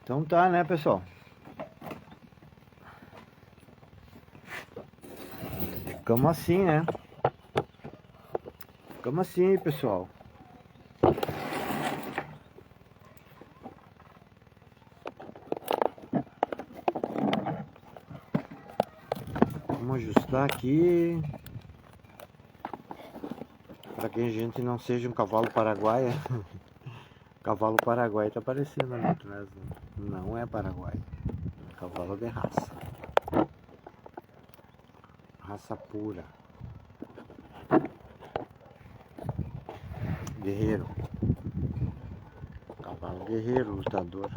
Então tá, né, pessoal? Ficamos assim, né? Ficamos assim, pessoal. Vamos ajustar aqui. Para que a gente não seja um cavalo paraguaia. Cavalo paraguai tá parecendo ali, mas não é paraguai. Cavalo de raça. Raça pura. Guerreiro. Cavalo guerreiro, lutador.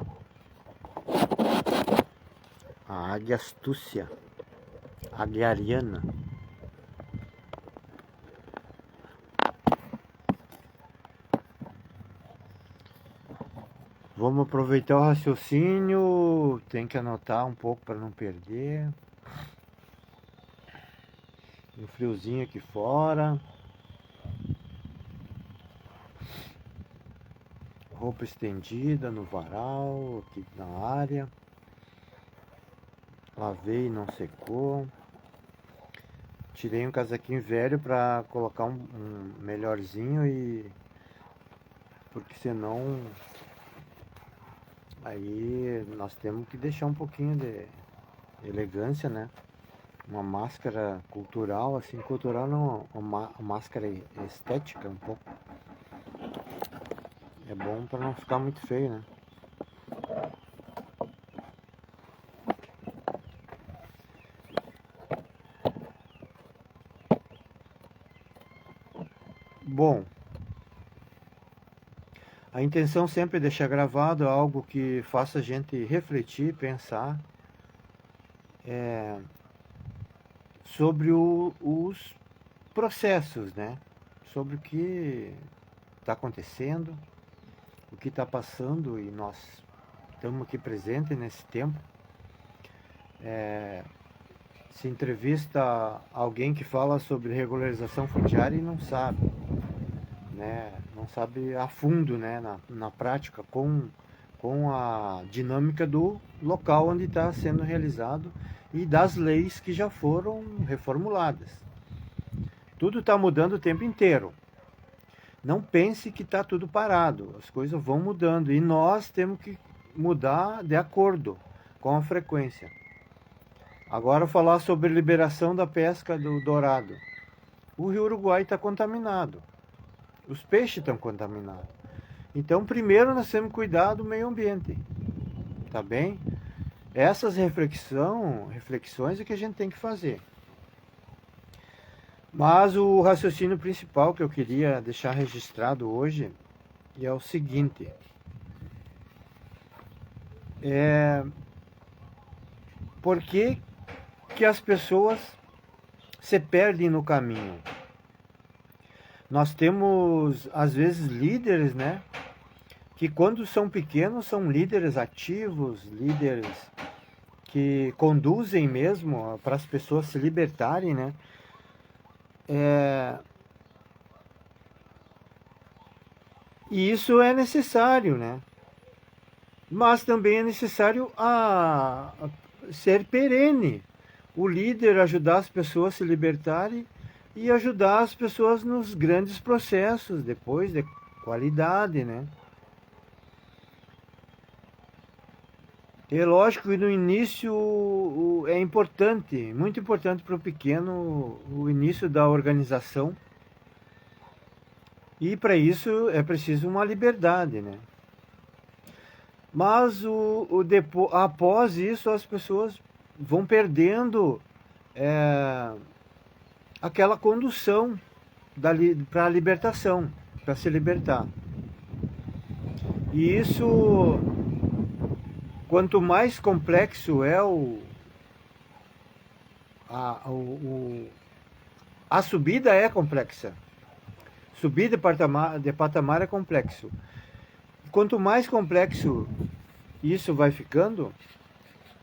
A águia astúcia. Águia ariana. Vamos aproveitar o raciocínio. Tem que anotar um pouco para não perder. Um friozinho aqui fora. Roupa estendida no varal, aqui na área. Lavei e não secou. Tirei um casaquinho velho para colocar um melhorzinho e... porque senão... aí nós temos que deixar um pouquinho de elegância, né? Uma máscara cultural, assim, cultural não, uma máscara estética um pouco. É bom para não ficar muito feio, né? Bom, a intenção sempre é deixar gravado algo que faça a gente refletir, pensar sobre os processos, né? Sobre o que está acontecendo, o que está passando, e nós estamos aqui presentes nesse tempo. Se entrevista alguém que fala sobre regularização fundiária e não sabe, né? Não sabe a fundo, né? Na prática, com a dinâmica do local onde está sendo realizado e das leis que já foram reformuladas. Tudo está mudando o tempo inteiro. Não pense que está tudo parado, as coisas vão mudando e nós temos que mudar de acordo com a frequência. Agora falar sobre liberação da pesca do dourado. O rio Uruguai está contaminado, os peixes estão contaminados. Então primeiro nós temos que cuidar do meio ambiente, tá bem? Essas reflexões é que a gente tem que fazer. Mas o raciocínio principal que eu queria deixar registrado hoje é o seguinte. Por que as pessoas se perdem no caminho? Nós temos, às vezes, líderes, né? Que quando são pequenos são líderes ativos, líderes que conduzem mesmo para as pessoas se libertarem, né? E isso é necessário, né? Mas também é necessário ser perene. O líder ajudar as pessoas a se libertarem e ajudar as pessoas nos grandes processos, depois de qualidade, né? É lógico que no início é importante, muito importante para o pequeno, o início da organização. E para isso é preciso uma liberdade, né? Mas após isso as pessoas vão perdendo aquela condução para a libertação, para se libertar. E isso, quanto mais complexo é a subida é complexa. Subir de patamar é complexo. Quanto mais complexo isso vai ficando,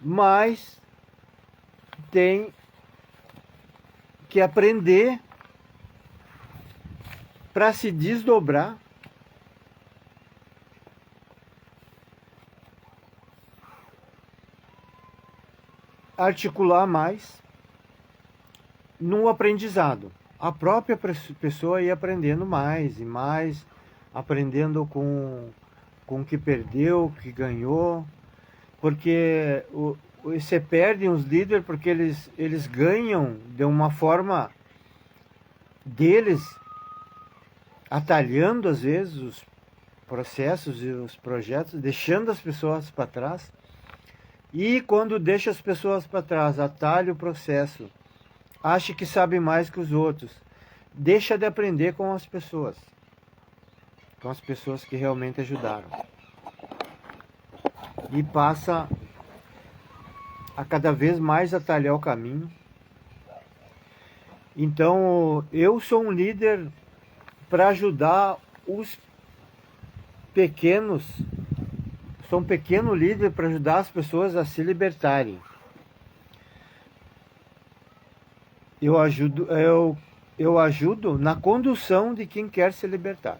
mais tem que aprender para se desdobrar articular mais no aprendizado. A própria pessoa ia aprendendo mais e mais, aprendendo com o que perdeu, o que ganhou, porque você perde os líderes porque eles ganham de uma forma deles, atalhando às vezes os processos e os projetos, deixando as pessoas para trás. E quando deixa as pessoas para trás, atalha o processo, acha que sabe mais que os outros, deixa de aprender com as pessoas que realmente ajudaram. E passa a cada vez mais atalhar o caminho. Então, eu sou um líder para ajudar os pequenos. Sou um pequeno líder para ajudar as pessoas a se libertarem. Eu ajudo na condução de quem quer se libertar.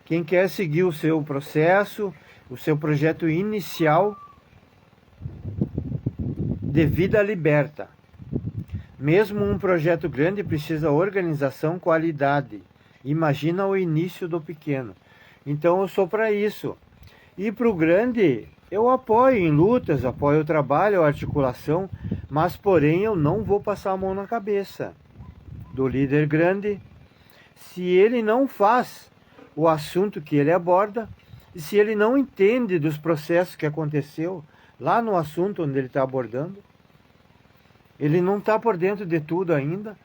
Quem quer seguir o seu processo, o seu projeto inicial de vida liberta. Mesmo um projeto grande precisa organização, qualidade. Imagina o início do pequeno. Então eu sou para isso. E para o grande, eu apoio em lutas, apoio o trabalho, a articulação, mas porém eu não vou passar a mão na cabeça do líder grande se ele não faz o assunto que ele aborda e se ele não entende dos processos que aconteceu lá no assunto onde ele está abordando. Ele não está por dentro de tudo ainda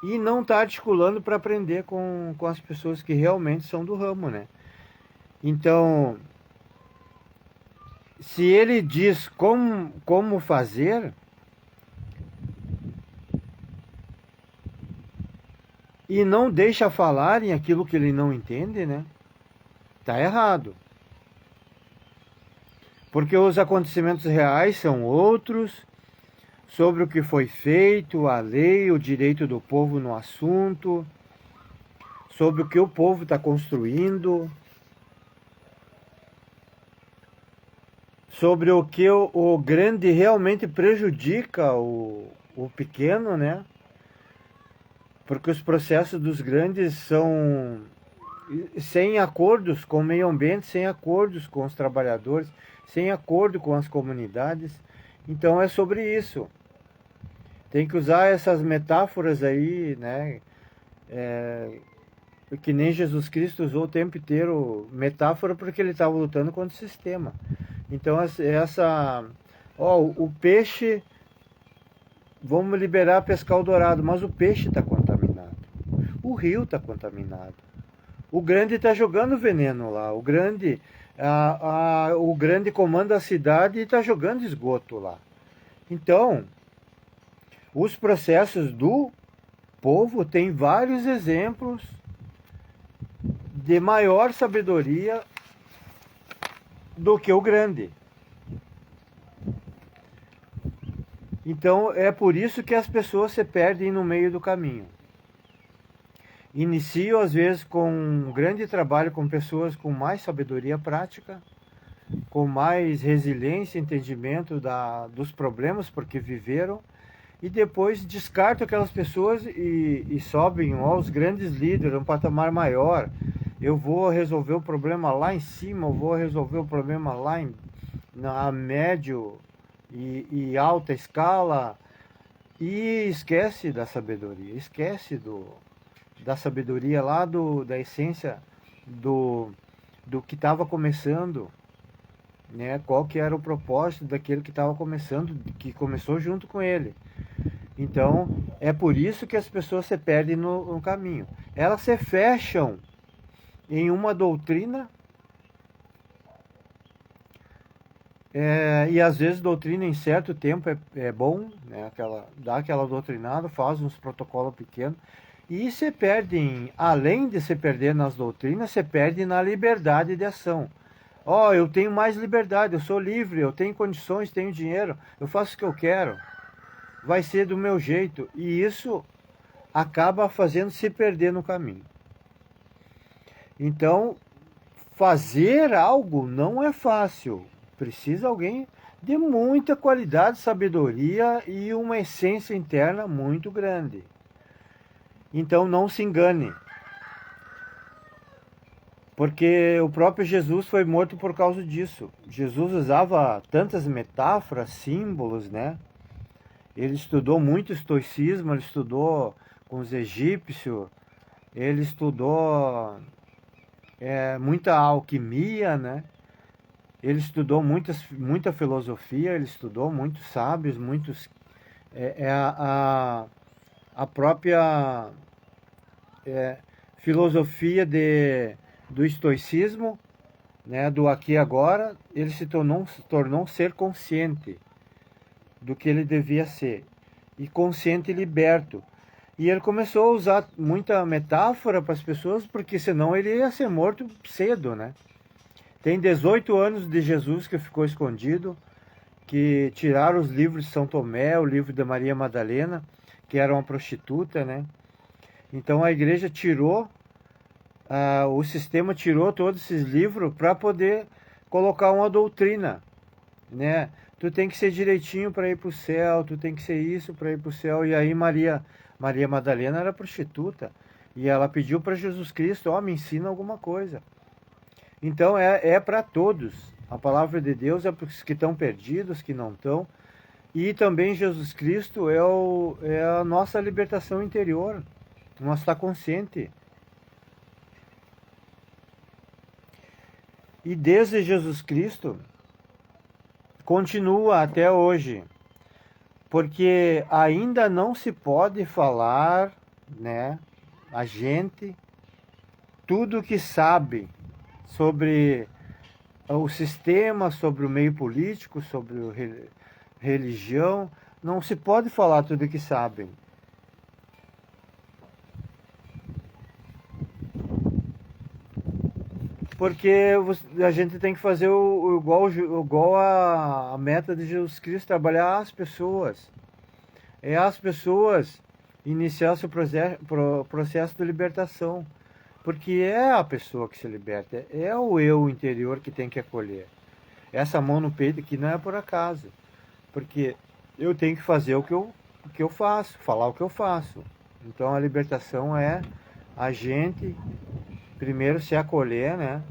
e não está articulando para aprender com as pessoas que realmente são do ramo, né? Então, se ele diz como fazer e não deixa falarem aquilo que ele não entende, né? Tá errado. Porque os acontecimentos reais são outros, sobre o que foi feito, a lei, o direito do povo no assunto, sobre o que o povo está construindo, sobre o que o grande realmente prejudica o pequeno, né? Porque os processos dos grandes são sem acordos com o meio ambiente, sem acordos com os trabalhadores, sem acordo com as comunidades. Então é sobre isso. Tem que usar essas metáforas aí, né? Que nem Jesus Cristo usou o tempo inteiro metáfora porque ele estava lutando contra o sistema. Então o peixe, vamos liberar pescar o dourado, mas o peixe está contaminado. O rio está contaminado. O grande está jogando veneno lá. O grande comanda a cidade e está jogando esgoto lá. Então, os processos do povo têm vários exemplos de maior sabedoria do que o grande. Então é por isso que as pessoas se perdem no meio do caminho. Inicio às vezes com um grande trabalho com pessoas com mais sabedoria prática, com mais resiliência, entendimento dos problemas porque viveram, e depois descarto aquelas pessoas e sobem aos grandes líderes, um patamar maior. Eu vou resolver o problema lá em cima, eu vou resolver o problema lá na médio e alta escala, e esquece da sabedoria, esquece da sabedoria lá da essência do que estava começando, né? Qual que era o propósito daquele que estava começando, que começou junto com ele. Então, é por isso que as pessoas se perdem no caminho. Elas se fecham em uma doutrina, e às vezes doutrina em certo tempo é bom, né? Dá aquela doutrinada, faz uns protocolos pequenos, e se perdem, além de se perder nas doutrinas, se perde na liberdade de ação. Eu tenho mais liberdade, eu sou livre, eu tenho condições, tenho dinheiro, eu faço o que eu quero, vai ser do meu jeito, e isso acaba fazendo se perder no caminho. Então, fazer algo não é fácil, precisa alguém de muita qualidade, sabedoria e uma essência interna muito grande. Então não se engane, porque o próprio Jesus foi morto por causa disso. Jesus usava tantas metáforas, símbolos, né? Ele estudou muito estoicismo, ele estudou com os egípcios, ele estudou muita alquimia, né? Ele estudou muita filosofia, ele estudou muitos sábios, muitos. É a própria filosofia do estoicismo, né, do aqui e agora, ele se tornou um ser consciente do que ele devia ser. E consciente e liberto. E ele começou a usar muita metáfora para as pessoas, porque senão ele ia ser morto cedo, né? Tem 18 anos de Jesus que ficou escondido, que tiraram os livros de São Tomé, o livro da Maria Madalena, que era uma prostituta, né? Então a igreja tirou, o sistema tirou todos esses livros para poder colocar uma doutrina, né? Tu tem que ser direitinho para ir para o céu, tu tem que ser isso para ir para o céu. E aí Maria Madalena era prostituta e ela pediu para Jesus Cristo, me ensina alguma coisa. Então é para todos. A palavra de Deus é para os que estão perdidos, que não estão. E também Jesus Cristo é a nossa libertação interior. Nós está consciente. E desde Jesus Cristo continua até hoje, porque ainda não se pode falar, né, a gente tudo que sabe sobre o sistema, sobre o meio político, sobre religião, não se pode falar tudo que sabem. Porque a gente tem que fazer igual a meta de Jesus Cristo, trabalhar as pessoas. É as pessoas iniciar seu processo de libertação. Porque é a pessoa que se liberta, é o eu interior que tem que acolher. Essa mão no peito aqui não é por acaso. Porque eu tenho que fazer o que eu faço, falar o que eu faço. Então a libertação é a gente primeiro se acolher, né?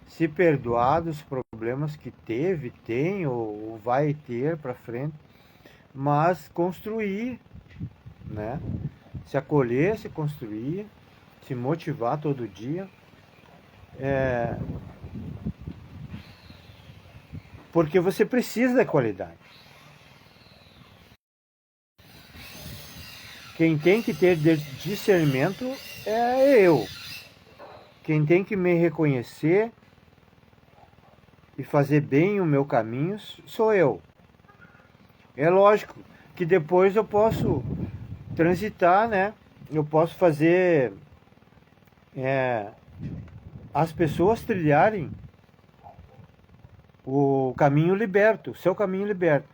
Se perdoar dos problemas que teve, tem ou vai ter para frente, mas construir, né? Se acolher, se construir, se motivar todo dia, porque você precisa da qualidade. Quem tem que ter discernimento é eu. Quem tem que me reconhecer e fazer bem o meu caminho sou eu. É lógico que depois eu posso transitar, né? Eu posso fazer as pessoas trilharem o caminho liberto, o seu caminho liberto.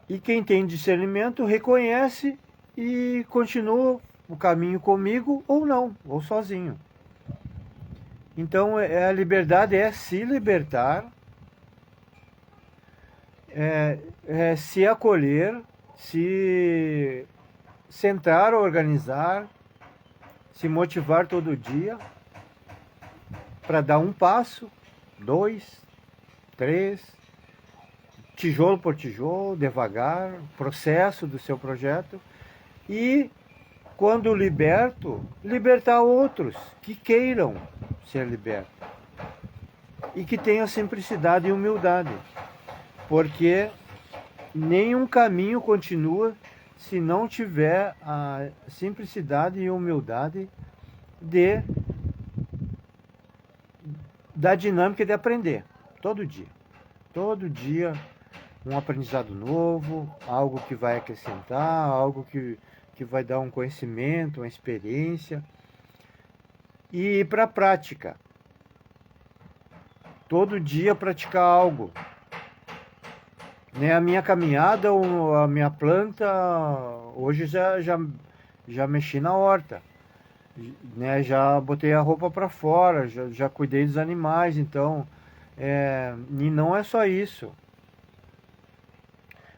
E quem tem discernimento reconhece e continua o caminho comigo ou não, ou sozinho. Então a liberdade é se libertar, se acolher, se centrar, organizar, se motivar todo dia para dar um passo, 2, 3, tijolo por tijolo, devagar, processo do seu projeto. E quando liberto, libertar outros que queiram ser libertos e que tenham simplicidade e humildade, porque nenhum caminho continua se não tiver a simplicidade e humildade da dinâmica de aprender todo dia. Todo dia um aprendizado novo, algo que vai acrescentar, algo que vai dar um conhecimento, uma experiência. E para a prática. Todo dia praticar algo. Né? A minha caminhada, a minha planta, hoje já mexi na horta. Né? Já botei a roupa para fora, já cuidei dos animais, então E não é só isso.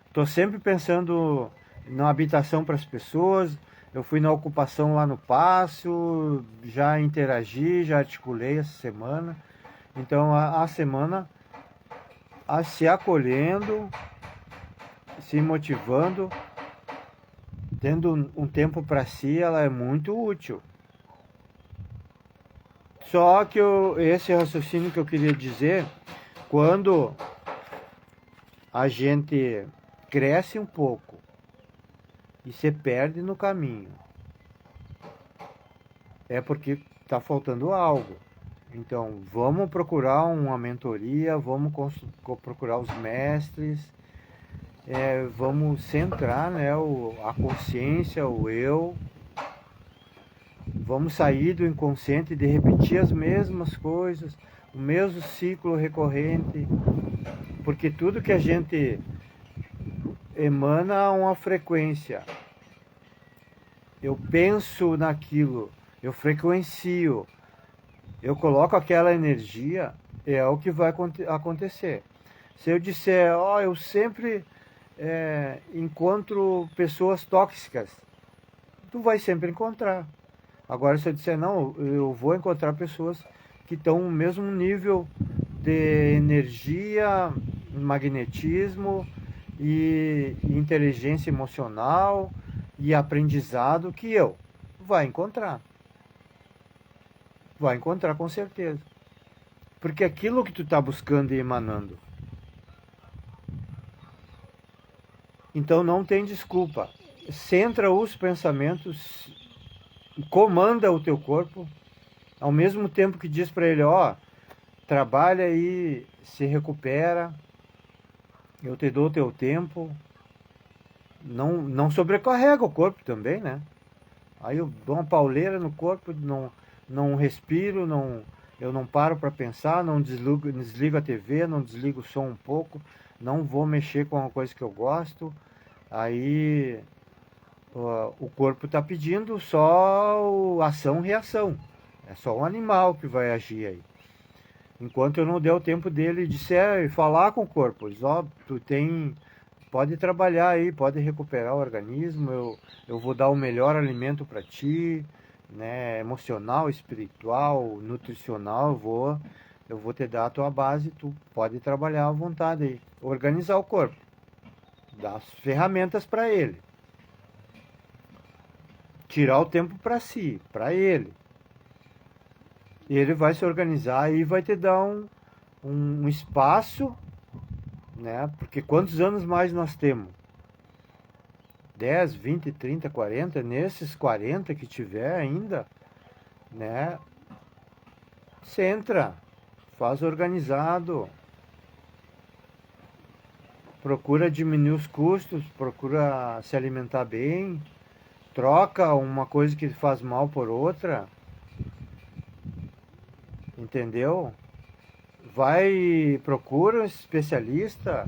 Estou sempre pensando na habitação para as pessoas. Eu fui na ocupação lá no Paço, já interagi, já articulei essa semana. Então a semana se acolhendo, se motivando, tendo um tempo para si, ela é muito útil. Só que esse raciocínio que eu queria dizer, quando a gente cresce um pouco e se perde no caminho, é porque está faltando algo. Então, vamos procurar uma mentoria, vamos procurar os mestres, vamos centrar, né, a consciência, o eu. Vamos sair do inconsciente de repetir as mesmas coisas, o mesmo ciclo recorrente, porque tudo que a gente emana a uma frequência. Eu penso naquilo, eu frequencio, eu coloco aquela energia, é o que vai acontecer. Se eu disser, eu sempre encontro pessoas tóxicas, tu vai sempre encontrar. Agora, se eu disser, não, eu vou encontrar pessoas que estão no mesmo nível de energia, magnetismo e inteligência emocional e aprendizado que eu. Vai encontrar. Vai encontrar com certeza. Porque aquilo que tu está buscando e emanando. Então não tem desculpa. Centra os pensamentos, comanda o teu corpo, ao mesmo tempo que diz para ele, trabalha aí, se recupera, eu te dou o teu tempo, não sobrecarrega o corpo também, né? Aí eu dou uma pauleira no corpo, não respiro, eu não paro para pensar, não desligo a TV, não desligo o som um pouco, não vou mexer com uma coisa que eu gosto, aí o corpo está pedindo só ação-reação. É só um animal que vai agir aí. Enquanto eu não der o tempo dele disser e falar com o corpo, diz, pode trabalhar aí, pode recuperar o organismo, eu vou dar o melhor alimento para ti, né, emocional, espiritual, nutricional, eu vou te dar a tua base, tu pode trabalhar à vontade aí. Organizar o corpo, dar as ferramentas para ele. Tirar o tempo para si, para ele. E ele vai se organizar e vai te dar um espaço, né? Porque quantos anos mais nós temos? 10, 20, 30, 40, nesses 40 que tiver ainda, né? Centra, faz organizado, procura diminuir os custos, procura se alimentar bem, troca uma coisa que faz mal por outra, entendeu? Vai, procura um especialista,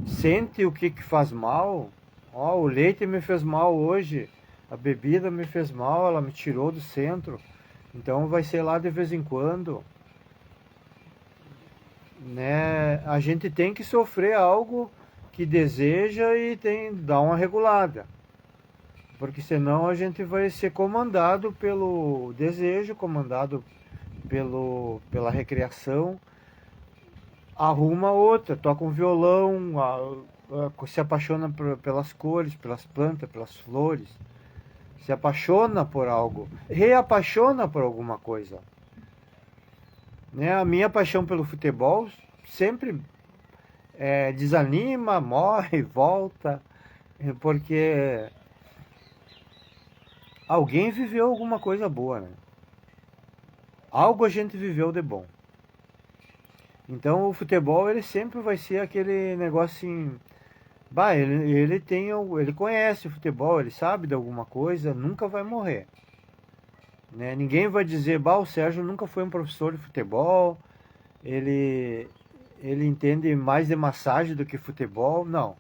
sente o que faz mal. O leite me fez mal hoje, a bebida me fez mal, ela me tirou do centro, então vai ser lá de vez em quando, né? A gente tem que sofrer algo que deseja e dar uma regulada, porque senão a gente vai ser comandado pelo desejo, comandado pela recreação, arruma outra, toca um violão, se apaixona pelas cores, pelas plantas, pelas flores, se apaixona por algo, reapaixona por alguma coisa. Né? A minha paixão pelo futebol sempre desanima, morre, volta, porque alguém viveu alguma coisa boa, né? Algo a gente viveu de bom. Então o futebol ele sempre vai ser aquele negócio assim, ele conhece o futebol, ele sabe de alguma coisa, nunca vai morrer. Né? Ninguém vai dizer, o Sérgio nunca foi um professor de futebol, ele entende mais de massagem do que futebol. Não.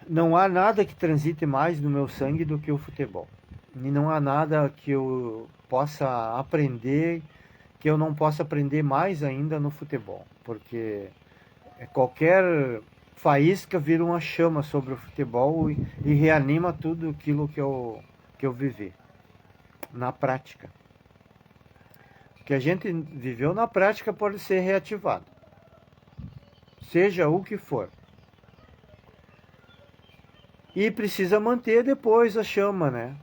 Não há nada que transite mais no meu sangue do que o futebol. E não há nada que eu possa aprender que eu não possa aprender mais ainda no futebol, porque qualquer faísca vira uma chama sobre o futebol e reanima tudo aquilo que eu vivi na prática. O que a gente viveu na prática pode ser reativado, seja o que for. E precisa manter depois a chama, né?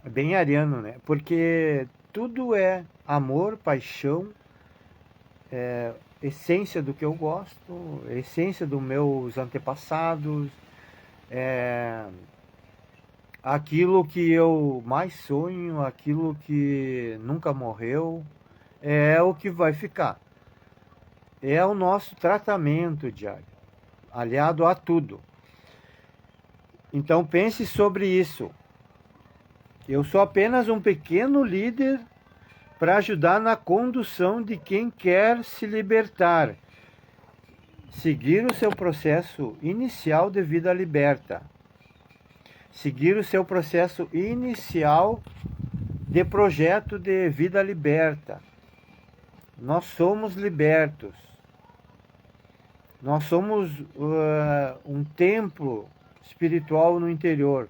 É bem ariano, né? Porque tudo é amor, paixão, essência do que eu gosto, essência dos meus antepassados, aquilo que eu mais sonho, aquilo que nunca morreu, é o que vai ficar. É o nosso tratamento diário, aliado a tudo. Então pense sobre isso. Eu sou apenas um pequeno líder para ajudar na condução de quem quer se libertar, seguir o seu processo inicial de vida liberta, seguir o seu processo inicial de projeto de vida liberta. Nós somos libertos. Nós somos um templo espiritual no interior.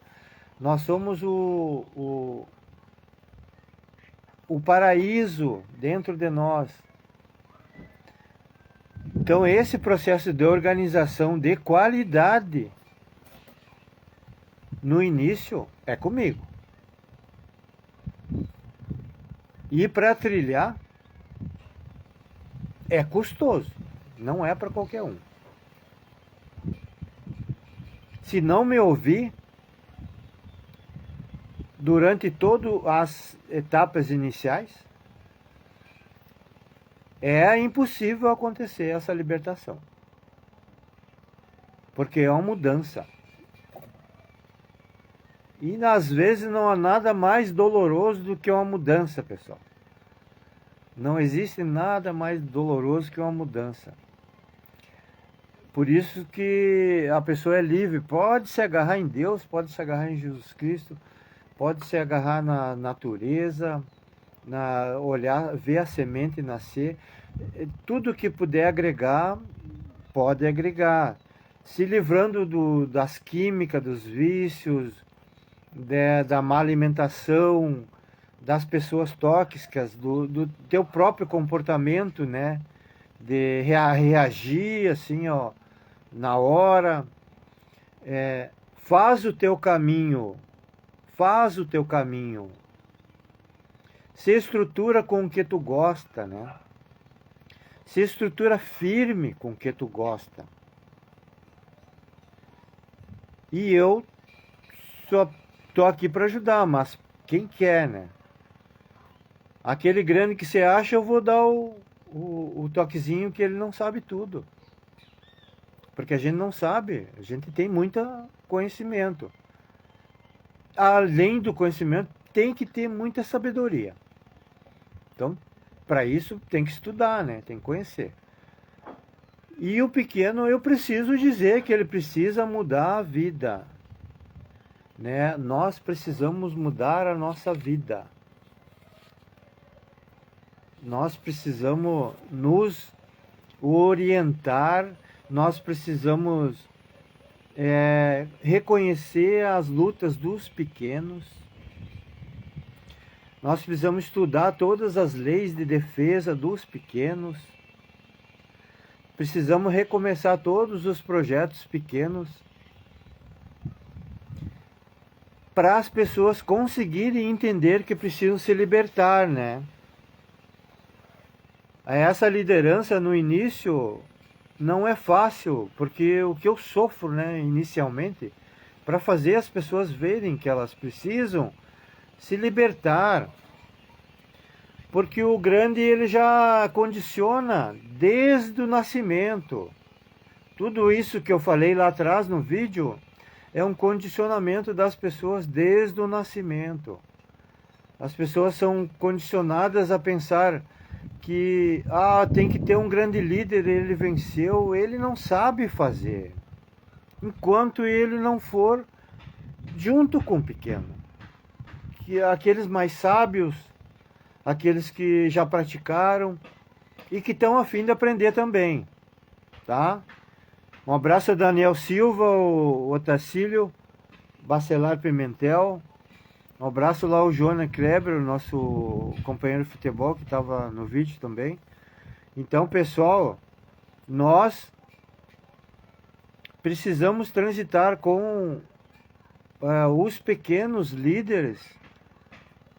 Nós somos o paraíso dentro de nós. Então esse processo de organização de qualidade no início é comigo. E para trilhar é custoso, não é para qualquer um. Se não me ouvir durante todas as etapas iniciais, é impossível acontecer essa libertação. Porque é uma mudança. E às vezes não há nada mais doloroso do que uma mudança, pessoal. Não existe nada mais doloroso que uma mudança. Por isso que a pessoa é livre, pode se agarrar em Deus, pode se agarrar em Jesus Cristo, pode se agarrar na natureza, olhar, ver a semente nascer. Tudo que puder agregar, pode agregar. Se livrando das químicas, dos vícios, da má alimentação, das pessoas tóxicas, do teu próprio comportamento, né? De reagir assim, ó, na hora. Faz o teu caminho. Faz o teu caminho. Se estrutura com o que tu gosta, né? Se estrutura firme com o que tu gosta. E eu só tô aqui para ajudar, mas quem quer, né? Aquele grande que você acha, eu vou dar o toquezinho que ele não sabe tudo. Porque a gente não sabe, a gente tem muito conhecimento. Além do conhecimento, tem que ter muita sabedoria. Então, para isso, tem que estudar, né? Tem que conhecer. E o pequeno, eu preciso dizer que ele precisa mudar a vida. Né? Nós precisamos mudar a nossa vida. Nós precisamos nos orientar, nós precisamos reconhecer as lutas dos pequenos. Nós precisamos estudar todas as leis de defesa dos pequenos. Precisamos recomeçar todos os projetos pequenos para as pessoas conseguirem entender que precisam se libertar, né? Essa liderança no início não é fácil, porque o que eu sofro, né, inicialmente, para fazer as pessoas verem que elas precisam se libertar. Porque o grande, ele já condiciona desde o nascimento. Tudo isso que eu falei lá atrás no vídeo é um condicionamento das pessoas desde o nascimento. As pessoas são condicionadas a pensar que tem que ter um grande líder, ele venceu, ele não sabe fazer. Enquanto ele não for junto com o pequeno. Que aqueles mais sábios aqueles que já praticaram e que estão a fim de aprender também, tá? Um abraço ao Daniel Silva, o Otacílio Bacelar Pimentel. Um abraço lá ao Joana Kleber, o nosso companheiro de futebol que estava no vídeo também. Então, pessoal, nós precisamos transitar com os pequenos líderes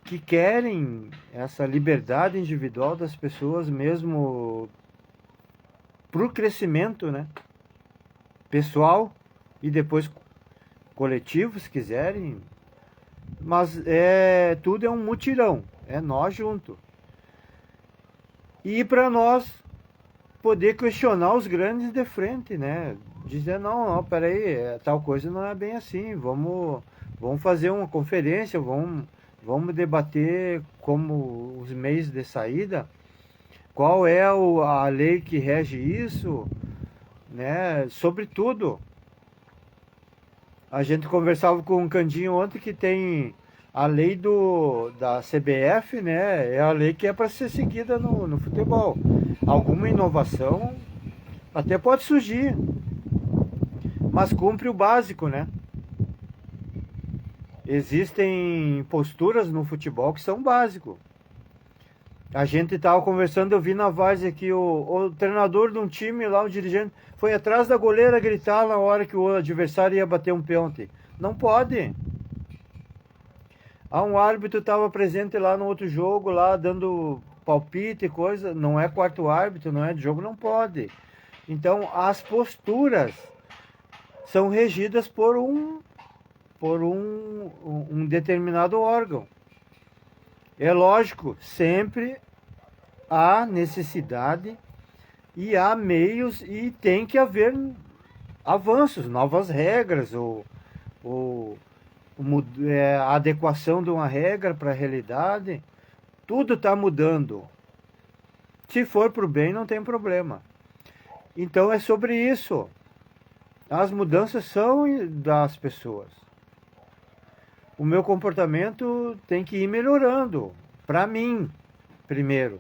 que querem essa liberdade individual das pessoas mesmo para o crescimento, né? Pessoal e depois coletivo, se quiserem. Mas tudo é um mutirão, é nós junto. E para nós poder questionar os grandes de frente, né? Dizer, não, peraí, tal coisa não é bem assim, vamos fazer uma conferência, vamos debater como os meios de saída, qual é a lei que rege isso, né? Sobretudo, a gente conversava com um Candinho ontem que tem a lei da CBF, né? É a lei que é para ser seguida no futebol. Alguma inovação até pode surgir, mas cumpre o básico, né? Existem posturas no futebol que são básicos. A gente estava conversando, eu vi na várzea que o treinador de um time lá, o dirigente, foi atrás da goleira gritar na hora que o adversário ia bater um pênalti. Não pode. Um árbitro estava presente lá no outro jogo, lá dando palpite e coisa, não é quarto árbitro, não é de jogo, não pode. Então, as posturas são regidas por um determinado órgão. É lógico, sempre há necessidade e há meios e tem que haver avanços, novas regras a adequação de uma regra para a realidade. Tudo está mudando. Se for para o bem, não tem problema. Então é sobre isso. As mudanças são das pessoas. O meu comportamento tem que ir melhorando. Para mim, primeiro.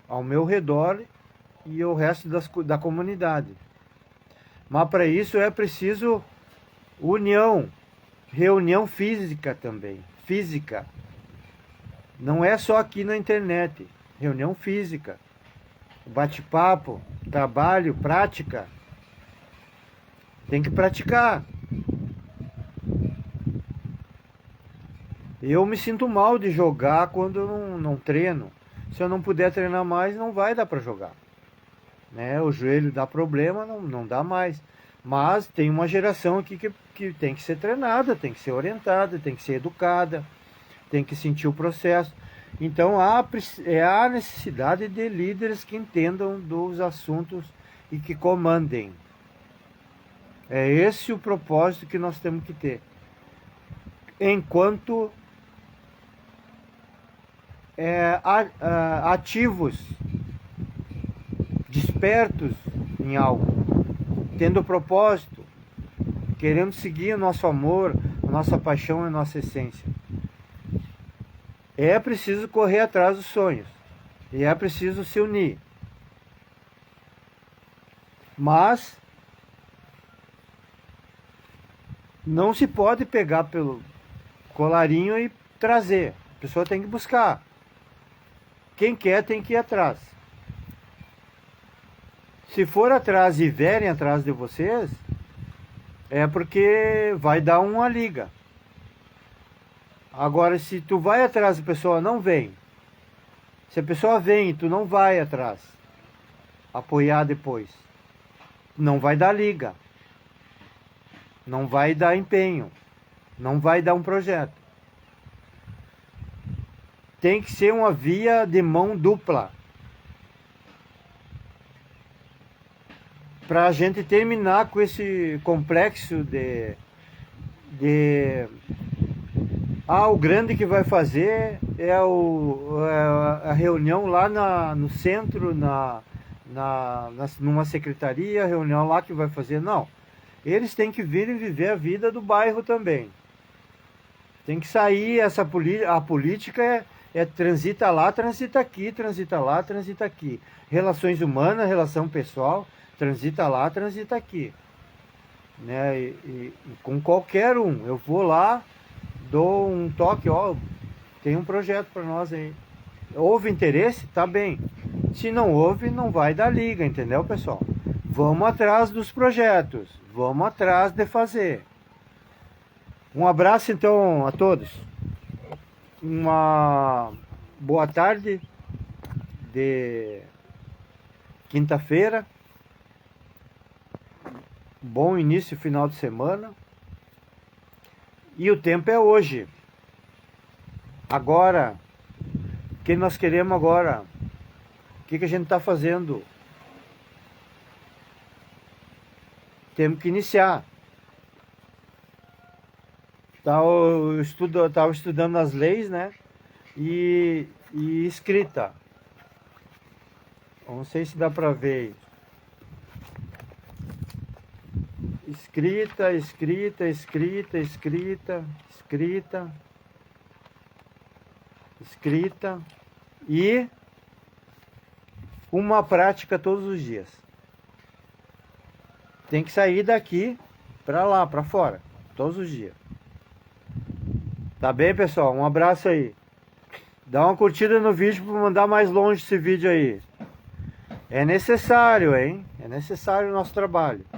Ao meu redor e o resto da comunidade. Mas para isso é preciso união. Reunião física também. Física. Não é só aqui na internet. Reunião física. Bate-papo, trabalho, prática. Tem que praticar. Eu me sinto mal de jogar quando eu não treino. Se eu não puder treinar mais, não vai dar para jogar. Né? O joelho dá problema, não dá mais. Mas tem uma geração aqui que tem que ser treinada, tem que ser orientada, tem que ser educada, tem que sentir o processo. Então há necessidade de líderes que entendam dos assuntos e que comandem. É esse o propósito que nós temos que ter. Enquanto ativos, despertos em algo, tendo propósito, querendo seguir o nosso amor, a nossa paixão e a nossa essência. É preciso correr atrás dos sonhos. E é preciso se unir. Mas não se pode pegar pelo colarinho e trazer. A pessoa tem que buscar. Quem quer tem que ir atrás. Se for atrás e vierem atrás de vocês, é porque vai dar uma liga. Agora, se tu vai atrás e a pessoa não vem, se a pessoa vem e tu não vai atrás, apoiar depois, não vai dar liga, não vai dar empenho, não vai dar um projeto. Tem que ser uma via de mão dupla. Para a gente terminar com esse complexo o grande que vai fazer é a reunião lá no centro, numa secretaria, reunião lá que vai fazer. Não, eles têm que vir e viver a vida do bairro também. Tem que sair a política é transita lá, transita aqui, transita lá, transita aqui. Relações humanas, relação pessoal, transita lá, transita aqui. Né? E com qualquer um, eu vou lá, dou um toque, ó, tem um projeto para nós aí. Houve interesse? Tá bem. Se não houve, não vai dar liga, entendeu, pessoal? Vamos atrás dos projetos, vamos atrás de fazer. Um abraço então a todos. Uma boa tarde de quinta-feira. Bom início final de semana. E o tempo é hoje. Agora, o que nós queremos agora? O que a gente está fazendo? Temos que iniciar. Estava estudando as leis, né? E escrita. Não sei se dá para ver. Escrita, escrita, escrita, escrita, escrita, escrita e uma prática todos os dias. Tem que sair daqui para lá, para fora, todos os dias. Tá bem, pessoal? Um abraço aí. Dá uma curtida no vídeo para mandar mais longe esse vídeo aí. É necessário, hein? É necessário o nosso trabalho.